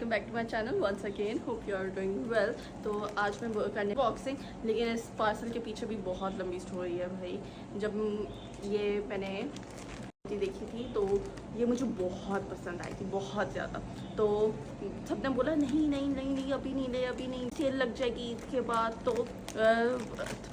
Welcome back to my channel once again. Hope you are doing well. तो आज मैं करने बॉक्सिंग, लेकिन इस पार्सल के पीछे भी बहुत लंबी स्टोरी है भाई। जब ये मैंने देखी थी तो ये मुझे बहुत पसंद आई थी, बहुत ज़्यादा। तो सबने बोला नहीं नहीं नहीं नहीं अभी नहीं ले, अभी नहीं, सेल लग जाएगी ईद के बाद, तो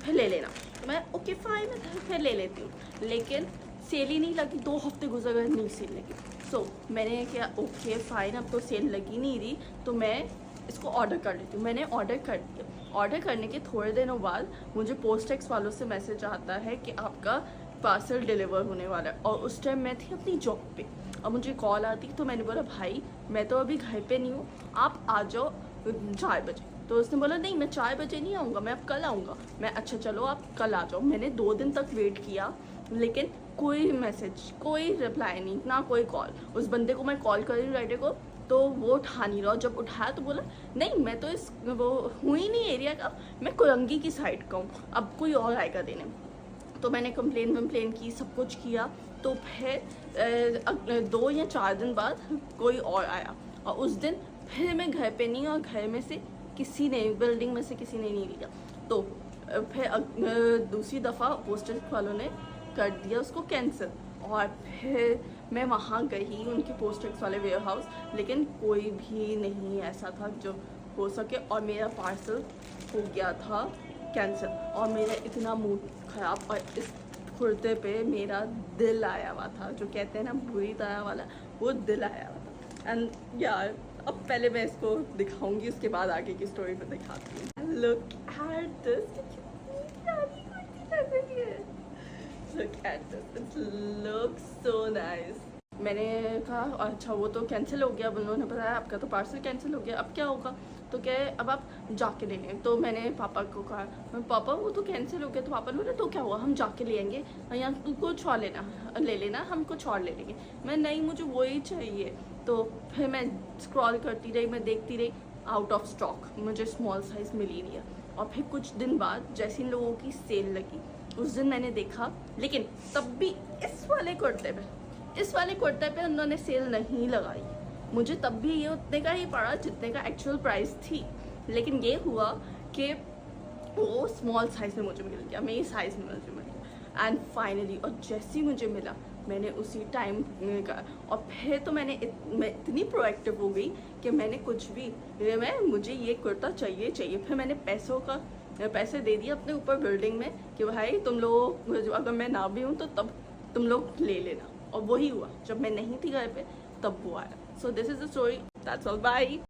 फिर ले लेना। तो मैं ओके फाइन फिर ले लेती हूँ, लेकिन सेल ही नहीं लगी। 2 हफ्ते गुजर गए, नहीं सेल लगी। सो मैंने क्या, ओके फाइन, अब तो सेल लगी नहीं रही तो मैं इसको ऑर्डर कर लेती हूँ। मैंने ऑर्डर कर दिया। ऑर्डर करने के थोड़े दिनों बाद मुझे पोस्टेक्स वालों से मैसेज आता है कि आपका पार्सल डिलीवर होने वाला है। और उस टाइम मैं थी अपनी जॉब पे, अब मुझे कॉल आती। तो मैंने बोला भाई मैं तो अभी घर पे नहीं हूँ, आप आ जाओ 4 बजे। तो उसने बोला नहीं मैं 4 बजे नहीं आऊँगा, मैं अब कल आऊँगा। मैं अच्छा चलो आप कल आ जाओ। मैंने 2 दिन तक वेट किया, लेकिन कोई मैसेज, कोई रिप्लाई नहीं, ना कोई कॉल। उस बंदे को मैं कॉल कर रही हूँ राइडर को, तो वो उठा नहीं रहा। जब उठाया तो बोला नहीं मैं तो इस वो हूँ ही नहीं एरिया का, मैं कोरंगी की साइड का हूँ, अब कोई और आएगा देने। तो मैंने कंप्लेन की, सब कुछ किया। तो फिर 2 या 4 दिन बाद कोई और आया, और उस दिन फिर मैं घर पे नहीं, और घर में से किसी ने, बिल्डिंग में से किसी ने नहीं लिया। तो फिर दूसरी दफ़ा पोस्टल वालों ने कर दिया उसको कैंसिल। और फिर मैं वहाँ गई उनके पोस्टेक्स वाले वेयर हाउस, लेकिन कोई भी नहीं ऐसा था जो हो सके, और मेरा पार्सल हो गया था कैंसिल। और मेरा इतना मूड ख़राब, और इस कुर्ते पे मेरा दिल आया हुआ था, जो कहते हैं ना बुरी तरह वाला, वो दिल आया हुआ था। एंड यार अब पहले मैं इसको दिखाऊंगी, उसके बाद आगे की स्टोरी में दिखाती हूँ। Look at this, Look at this, it looks so nice. मैंने कहा अच्छा वो तो कैंसिल हो गया, उन्होंने बताया आपका तो पार्सल कैंसिल हो गया, अब क्या होगा। तो क्या अब आप जाके ले लें। तो मैंने पापा को कहा पापा वो तो कैंसिल हो गया। तो पापा ने बोला तो क्या हुआ, हम जाके ले आएंगे, या कुछ और ले लेना, हम कुछ और ले लेंगे। मैं नहीं मुझे वही चाहिए। तो फिर मैं स्क्रॉल करती रही, मैं देखती रही, आउट ऑफ स्टॉक, मुझे स्मॉल साइज़ मिल ही नहीं है। और फिर कुछ दिन बाद जैसे इन लोगों की सेल लगी, उस दिन मैंने देखा, लेकिन तब भी इस वाले कुर्ते पे उन्होंने सेल नहीं लगाई। मुझे तब भी ये उतने का ही पड़ा जितने का एक्चुअल प्राइस थी। लेकिन ये हुआ कि वो स्मॉल साइज़ में मुझे मिल गया, मेरी साइज़ में मुझे मिल गया। एंड फाइनली, और जैसे ही मुझे मिला मैंने उसी टाइम का, और फिर तो मैं इतनी प्रोएक्टिव हो गई कि मैंने कुछ भी, मुझे ये कुर्ता चाहिए। फिर मैंने पैसे दे दिए अपने ऊपर बिल्डिंग में कि भाई तुम लोग, अगर मैं ना भी हूँ तो तब तुम लोग ले लेना। और वही हुआ, जब मैं नहीं थी घर पे तब वो आया। So this is the story, that's all, bye.